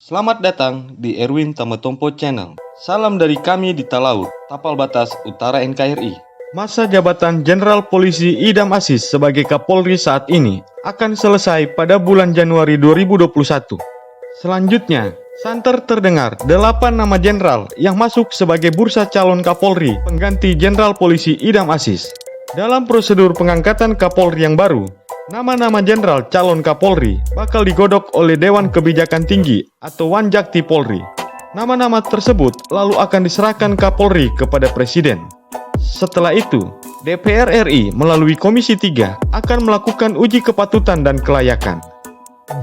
Selamat datang di Erwin Tametompo Channel. Salam dari kami di Talaut, Tapal Batas Utara NKRI. Masa jabatan Jenderal Polisi Idam Aziz sebagai Kapolri saat ini akan selesai pada bulan Januari 2021. Selanjutnya, santer terdengar 8 nama jenderal yang masuk sebagai bursa calon Kapolri pengganti Jenderal Polisi Idam Aziz. Dalam prosedur pengangkatan Kapolri yang baru, nama-nama jenderal calon Kapolri bakal digodok oleh Dewan Kebijakan Tinggi atau Wanjakti Polri. Nama-nama tersebut lalu akan diserahkan Kapolri kepada Presiden. Setelah itu, DPR RI melalui Komisi 3 akan melakukan uji kepatutan dan kelayakan.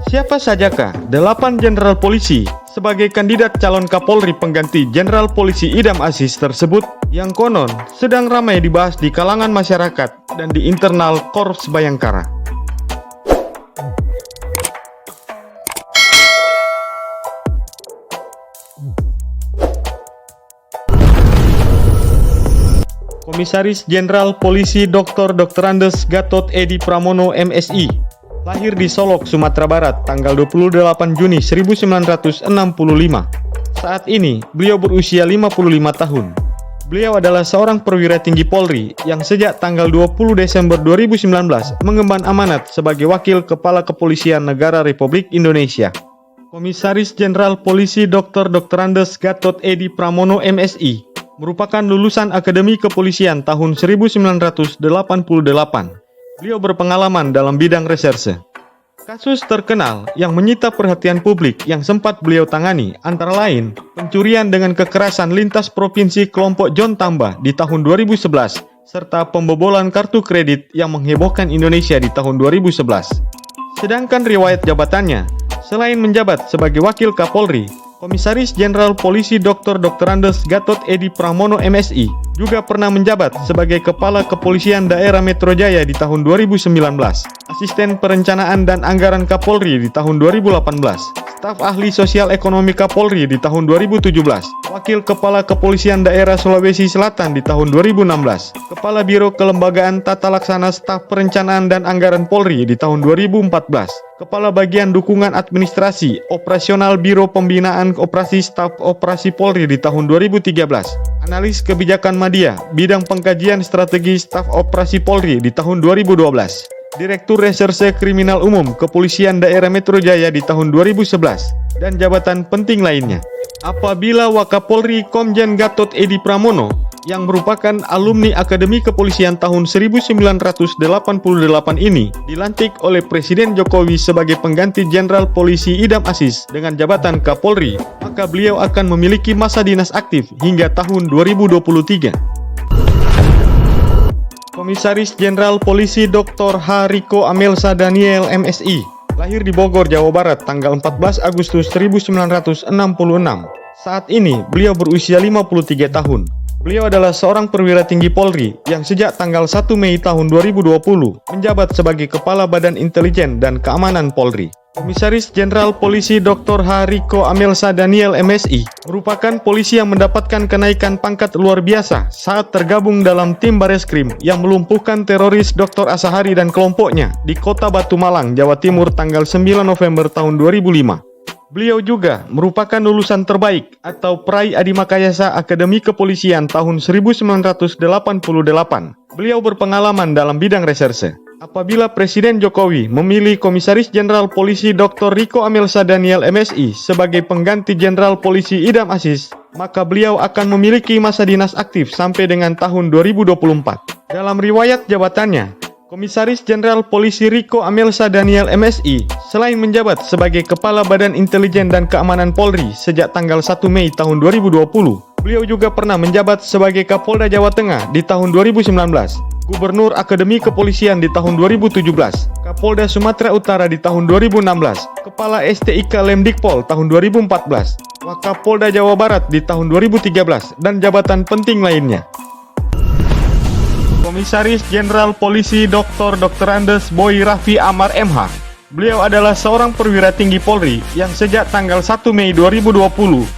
Siapa sajakah 8 jenderal polisi sebagai kandidat calon Kapolri pengganti Jenderal Polisi Idam Aziz tersebut yang konon sedang ramai dibahas di kalangan masyarakat dan di internal Korps Bayangkara. Komisaris Jenderal Polisi Dr. Andes Gatot Edi Pramono MSI lahir di Solok, Sumatera Barat tanggal 28 Juni 1965. Saat ini beliau berusia 55 tahun. Beliau adalah seorang perwira tinggi Polri yang sejak tanggal 20 Desember 2019 mengemban amanat sebagai Wakil Kepala Kepolisian Negara Republik Indonesia. Komisaris Jenderal Polisi Dr. Andes Gatot Edi Pramono MSI merupakan lulusan Akademi Kepolisian tahun 1988. Beliau berpengalaman dalam bidang reserse. Kasus terkenal yang menyita perhatian publik yang sempat beliau tangani antara lain pencurian dengan kekerasan lintas provinsi kelompok John Tamba di tahun 2011 serta pembobolan kartu kredit yang menghebohkan Indonesia di tahun 2011. Sedangkan riwayat jabatannya, selain menjabat sebagai Wakil Kapolri, Komisaris Jenderal Polisi Dr. Andes Gatot Edi Pramono MSI juga pernah menjabat sebagai Kepala Kepolisian Daerah Metro Jaya di tahun 2019, Asisten Perencanaan dan Anggaran Kapolri di tahun 2018, Staf Ahli Sosial Ekonomi Kapolri di tahun 2017, Wakil Kepala Kepolisian Daerah Sulawesi Selatan di tahun 2016, Kepala Biro Kelembagaan Tata Laksana Staf Perencanaan dan Anggaran Polri di tahun 2014, Kepala Bagian Dukungan Administrasi Operasional Biro Pembinaan Operasi Staf Operasi Polri di tahun 2013, Analis Kebijakan Madya Bidang Pengkajian Strategi Staf Operasi Polri di tahun 2012, Direktur Reserse Kriminal Umum Kepolisian Daerah Metro Jaya di tahun 2011, dan jabatan penting lainnya. Apabila Wakapolri Komjen Gatot Edi Pramono yang merupakan alumni Akademi Kepolisian tahun 1988 ini dilantik oleh Presiden Jokowi sebagai pengganti Jenderal Polisi Idam Aziz dengan jabatan Kapolri, maka beliau akan memiliki masa dinas aktif hingga tahun 2023. Komisaris Jenderal Polisi Dr. H. Riko Amelsa Daniel MSI lahir di Bogor, Jawa Barat tanggal 14 Agustus 1966. Saat ini beliau berusia 53 tahun. Beliau adalah seorang perwira tinggi Polri yang sejak tanggal 1 Mei tahun 2020 menjabat sebagai Kepala Badan Intelijen dan Keamanan Polri. Komisaris Jenderal Polisi Dr. H. Riko Amelsa Daniel MSI merupakan polisi yang mendapatkan kenaikan pangkat luar biasa saat tergabung dalam tim Bareskrim yang melumpuhkan teroris Dr. Asahari dan kelompoknya di Kota Batu Malang, Jawa Timur tanggal 9 November tahun 2005. Beliau juga merupakan lulusan terbaik atau peraih Adi Makayasa Akademi Kepolisian tahun 1988. Beliau berpengalaman dalam bidang reserse. Apabila Presiden Jokowi memilih Komisaris Jenderal Polisi Dr. Riko Amelsa Daniel MSI sebagai pengganti Jenderal Polisi Idam Aziz, maka beliau akan memiliki masa dinas aktif sampai dengan tahun 2024. Dalam riwayat jabatannya, Komisaris Jenderal Polisi Riko Amelsa Daniel MSI selain menjabat sebagai Kepala Badan Intelijen dan Keamanan Polri sejak tanggal 1 Mei tahun 2020, beliau juga pernah menjabat sebagai Kapolda Jawa Tengah di tahun 2019, Gubernur Akademi Kepolisian di tahun 2017, Kapolda Sumatera Utara di tahun 2016, Kepala STIK Lemdikpol tahun 2014, Wakapolda Jawa Barat di tahun 2013, dan jabatan penting lainnya. Komisaris Jenderal Polisi Dr. Andes Boy Raffi Amar MH. Beliau adalah seorang perwira tinggi Polri yang sejak tanggal 1 Mei 2020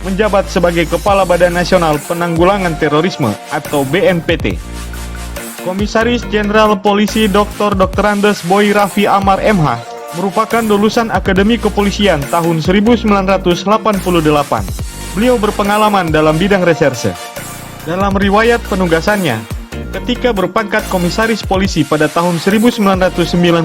menjabat sebagai Kepala Badan Nasional Penanggulangan Terorisme atau BNPT. Komisaris Jenderal Polisi Dr. Andes Boy Raffi Amar MH merupakan lulusan Akademi Kepolisian tahun 1988. Beliau berpengalaman dalam bidang reserse. Dalam riwayat penugasannya, ketika berpangkat komisaris polisi pada tahun 1999,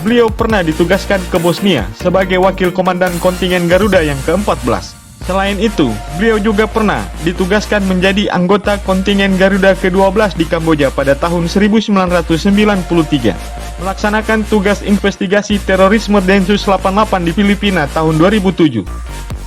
beliau pernah ditugaskan ke Bosnia sebagai wakil komandan kontingen Garuda yang ke-14. Selain itu, beliau juga pernah ditugaskan menjadi anggota kontingen Garuda ke-12 di Kamboja pada tahun 1993, melaksanakan tugas investigasi terorisme Densus 88 di Filipina tahun 2007.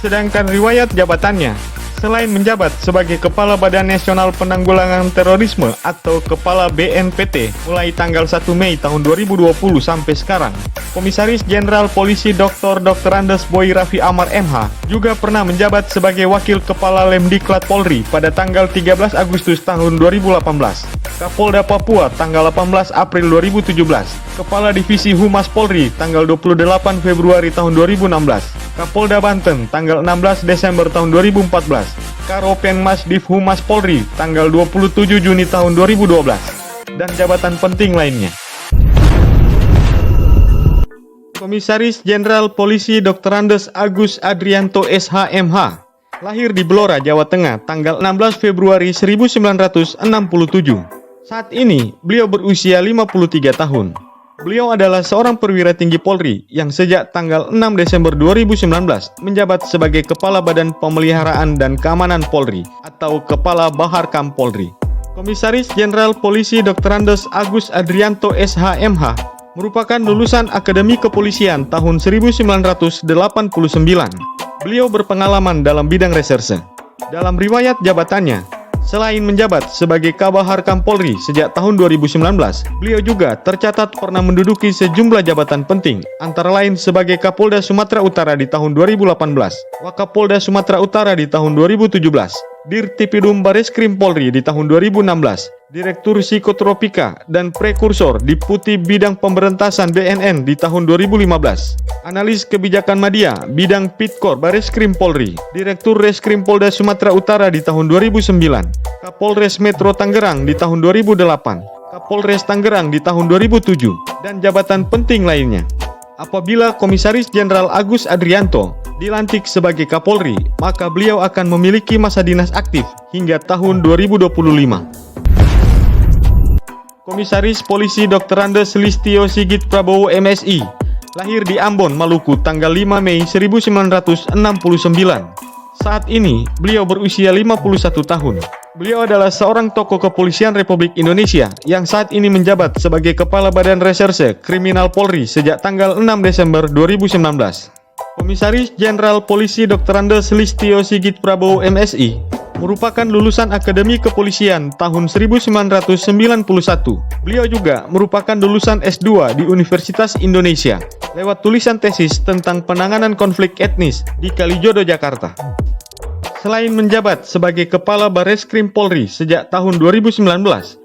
Sedangkan riwayat jabatannya, selain menjabat sebagai Kepala Badan Nasional Penanggulangan Terorisme atau Kepala BNPT mulai tanggal 1 Mei tahun 2020 sampai sekarang, Komisaris Jenderal Polisi Dr. Andes Boy Raffi Amar MH juga pernah menjabat sebagai Wakil Kepala Lemdiklat Polri pada tanggal 13 Agustus tahun 2018, Kapolda Papua tanggal 18 April 2017, Kepala Divisi Humas Polri tanggal 28 Februari tahun 2016, Kapolda Banten tanggal 16 Desember tahun 2014, Karopenmas Div Humas Polri tanggal 27 Juni tahun 2012, dan jabatan penting lainnya. Komisaris Jenderal Polisi Dr. Andes Agus Adrianto SH.MH lahir di Blora, Jawa Tengah tanggal 16 Februari 1967. Saat ini, beliau berusia 53 tahun. Beliau adalah seorang perwira tinggi Polri yang sejak tanggal 6 Desember 2019 menjabat sebagai Kepala Badan Pemeliharaan dan Keamanan Polri atau Kepala Baharkam Polri. Komisaris Jenderal Polisi Dr. Andes Agus Adrianto SH.MH merupakan lulusan Akademi Kepolisian tahun 1989. Beliau berpengalaman dalam bidang reserse. Dalam riwayat jabatannya, selain menjabat sebagai Kabaharkam Polri sejak tahun 2019, beliau juga tercatat pernah menduduki sejumlah jabatan penting, antara lain sebagai Kapolda Sumatera Utara di tahun 2018, Wakapolda Sumatera Utara di tahun 2017, Dirtipidum Bareskrim Polri di tahun 2016, Direktur Psikotropika dan Prekursor Deputi Bidang Pemberantasan BNN di tahun 2015, Analis Kebijakan Madya Bidang Pitkor Bareskrim Polri, Direktur Reskrim Polda Sumatera Utara di tahun 2009, Kapolres Metro Tangerang di tahun 2008, Kapolres Tangerang di tahun 2007, dan jabatan penting lainnya. Apabila Komisaris Jenderal Agus Adrianto dilantik sebagai Kapolri, maka beliau akan memiliki masa dinas aktif hingga tahun 2025. Komisaris Polisi Dr. Andes Listio Sigit Prabowo MSI lahir di Ambon, Maluku tanggal 5 Mei 1969. Saat ini, beliau berusia 51 tahun. Beliau adalah seorang tokoh kepolisian Republik Indonesia yang saat ini menjabat sebagai Kepala Badan Reserse Kriminal Polri sejak tanggal 6 Desember 2019. Komisaris Jenderal Polisi Dr. Andes Listio Sigit Prabowo MSI merupakan lulusan Akademi Kepolisian tahun 1991. Beliau juga merupakan lulusan S2 di Universitas Indonesia lewat tulisan tesis tentang penanganan konflik etnis di Kalijodo, Jakarta. Selain menjabat sebagai Kepala Bareskrim Polri sejak tahun 2019,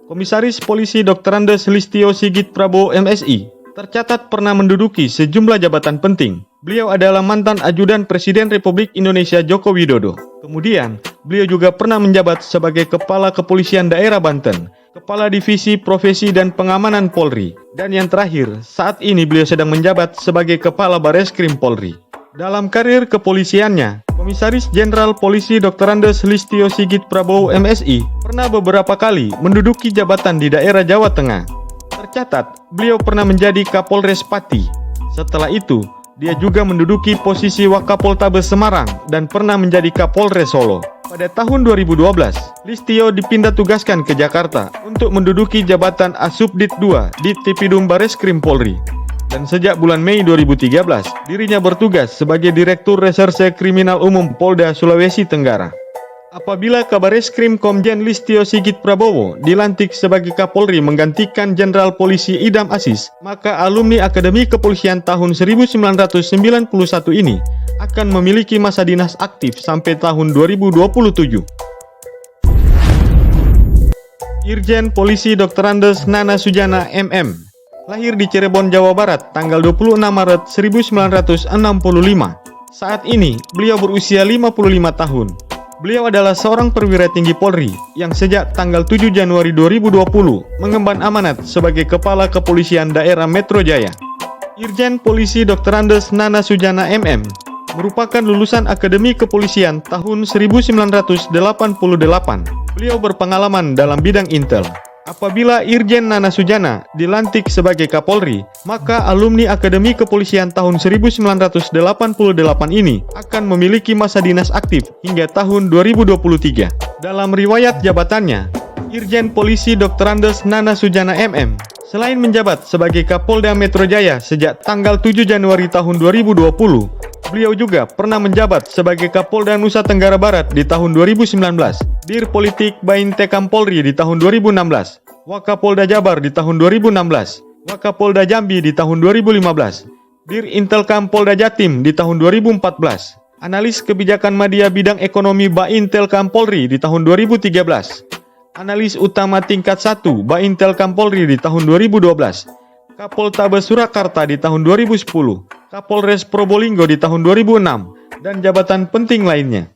Komisaris Polisi Dr. Andes Listio Sigit Prabowo MSI tercatat pernah menduduki sejumlah jabatan penting. Beliau adalah mantan ajudan Presiden Republik Indonesia Joko Widodo. Kemudian, beliau juga pernah menjabat sebagai Kepala Kepolisian Daerah Banten, Kepala Divisi Profesi dan Pengamanan Polri, dan yang terakhir, saat ini beliau sedang menjabat sebagai Kepala Bareskrim Polri. Dalam karir kepolisiannya, Komisaris Jenderal Polisi Dr. Andes Listio Sigit Prabowo MSI pernah beberapa kali menduduki jabatan di daerah Jawa Tengah. Tercatat, beliau pernah menjadi Kapolres Pati. Setelah itu, dia juga menduduki posisi Wakapoltabes Semarang dan pernah menjadi Kapolres Solo. Pada tahun 2012, Listio dipindah tugaskan ke Jakarta untuk menduduki jabatan Asubdit 2 di Tipidum Bareskrim Polri. Dan sejak bulan Mei 2013, dirinya bertugas sebagai Direktur Reserse Kriminal Umum Polda Sulawesi Tenggara. Apabila Kabareskrim Komjen Listio Sigit Prabowo dilantik sebagai Kapolri menggantikan Jenderal Polisi Idam Aziz, maka alumni Akademi Kepolisian tahun 1991 ini akan memiliki masa dinas aktif sampai tahun 2027. Irjen Polisi Dr. Andes Nana Sujana MM lahir di Cirebon, Jawa Barat tanggal 26 Maret 1965. Saat ini, beliau berusia 55 tahun. Beliau adalah seorang perwira tinggi Polri yang sejak tanggal 7 Januari 2020 mengemban amanat sebagai Kepala Kepolisian Daerah Metro Jaya. Irjen Polisi Dr. Andes Nana Sujana MM merupakan lulusan Akademi Kepolisian tahun 1988. Beliau berpengalaman dalam bidang intel. Apabila Irjen Nana Sujana dilantik sebagai Kapolri, maka alumni Akademi Kepolisian tahun 1988 ini akan memiliki masa dinas aktif hingga tahun 2023. Dalam riwayat jabatannya, Irjen Polisi Dr. Andes Nana Sujana MM selain menjabat sebagai Kapolda Metro Jaya sejak tanggal 7 Januari tahun 2020, beliau juga pernah menjabat sebagai Kapolda Nusa Tenggara Barat di tahun 2019, Dir Politik Baintekam Polri di tahun 2016, Wakapolda Jabar di tahun 2016, Wakapolda Jambi di tahun 2015, Dir Intelkam Polda Jatim di tahun 2014, Analis Kebijakan Media Bidang Ekonomi Baintelkam Polri di tahun 2013, Analis Utama Tingkat 1 Baintelkam Polri di tahun 2012, Kapoltabes Surakarta di tahun 2010, Kapolres Probolinggo di tahun 2006, dan jabatan penting lainnya.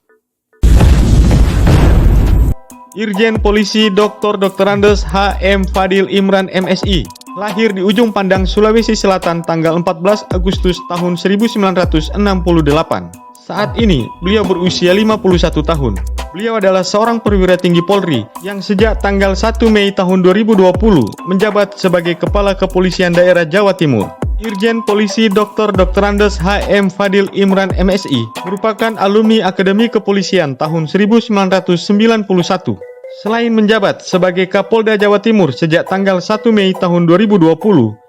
Irjen Polisi Dr. Andes HM Fadil Imran MSI lahir di Ujung Pandang, Sulawesi Selatan tanggal 14 Agustus tahun 1968. Saat ini, beliau berusia 51 tahun. Beliau adalah seorang perwira tinggi Polri yang sejak tanggal 1 Mei tahun 2020 menjabat sebagai Kepala Kepolisian Daerah Jawa Timur. Irjen Polisi Dr. Andes HM Fadil Imran MSI merupakan alumni Akademi Kepolisian tahun 1991. Selain menjabat sebagai Kapolda Jawa Timur sejak tanggal 1 Mei tahun 2020,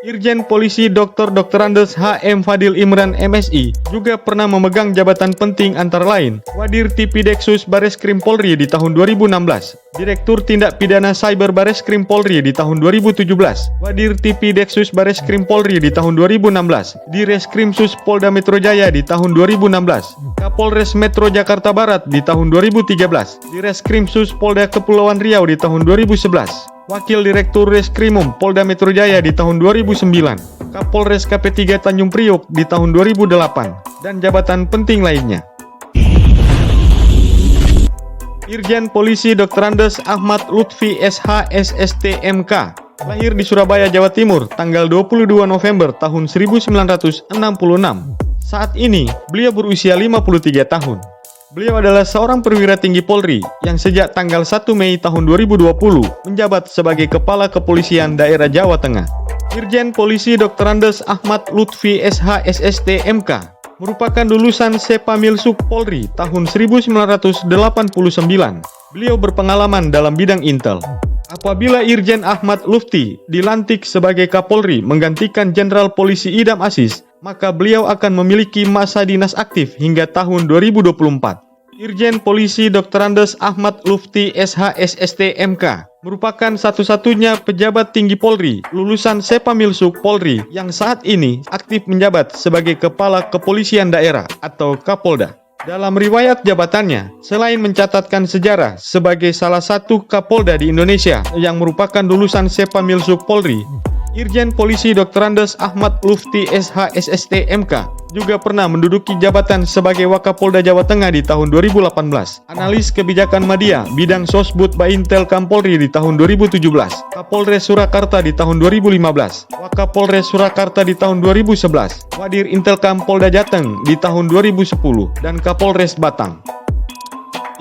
Irjen Polisi Dr. Andes HM Fadil Imran MSI juga pernah memegang jabatan penting antara lain Wadir Tipideksus Bareskrim Polri di tahun 2016, Direktur Tindak Pidana Cyber Bareskrim Polri di tahun 2017, Wadir Tipideksus Bareskrim Polri di tahun 2016, Direskrimsus Polda Metro Jaya di tahun 2016, Kapolres Metro Jakarta Barat di tahun 2013, Direskrimsus Polda Kepulauan Riau di tahun 2011, Wakil Direktur Reskrimum Polda Metro Jaya di tahun 2009, Kapolres KP3 Tanjung Priok di tahun 2008, dan jabatan penting lainnya. Irjen Polisi Dr. Andes Ahmad Lutfi SH SST MK lahir di Surabaya, Jawa Timur tanggal 22 November tahun 1966. Saat ini, beliau berusia 53 tahun. Beliau adalah seorang perwira tinggi Polri yang sejak tanggal 1 Mei tahun 2020 menjabat sebagai Kepala Kepolisian Daerah Jawa Tengah. Irjen Polisi Dr. Andes Ahmad Lutfi SH SST MK merupakan lulusan Sepamilsuk Polri tahun 1989. Beliau berpengalaman dalam bidang intel. Apabila Irjen Ahmad Lutfi dilantik sebagai Kapolri menggantikan Jenderal Polisi Idam Aziz, maka beliau akan memiliki masa dinas aktif hingga tahun 2024. Irjen Polisi Dr. Andes Ahmad Lutfi SH SST MK merupakan satu-satunya pejabat tinggi Polri lulusan Sepamilsuk Polri yang saat ini aktif menjabat sebagai Kepala Kepolisian Daerah atau Kapolda. Dalam riwayat jabatannya, selain mencatatkan sejarah sebagai salah satu Kapolda di Indonesia yang merupakan lulusan Sepamilsuk Polri, Irjen Polisi Dr. Andes Ahmad Lutfi SH SST MK juga pernah menduduki jabatan sebagai Wakapolda Jawa Tengah di tahun 2018, Analis Kebijakan Media Bidang Sosbud Baintelkam Polri di tahun 2017, Kapolres Surakarta di tahun 2015, Wakapolres Surakarta di tahun 2011, Wadir Intelkam Polda Jateng di tahun 2010, dan Kapolres Batang.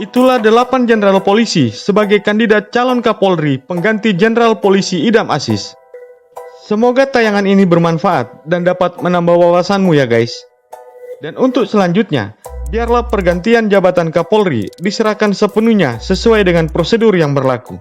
Itulah 8 jenderal polisi sebagai kandidat calon Kapolri pengganti Jenderal Polisi Idam Aziz. Semoga tayangan ini bermanfaat dan dapat menambah wawasanmu ya guys. Dan untuk selanjutnya, biarlah pergantian jabatan Kapolri diserahkan sepenuhnya sesuai dengan prosedur yang berlaku.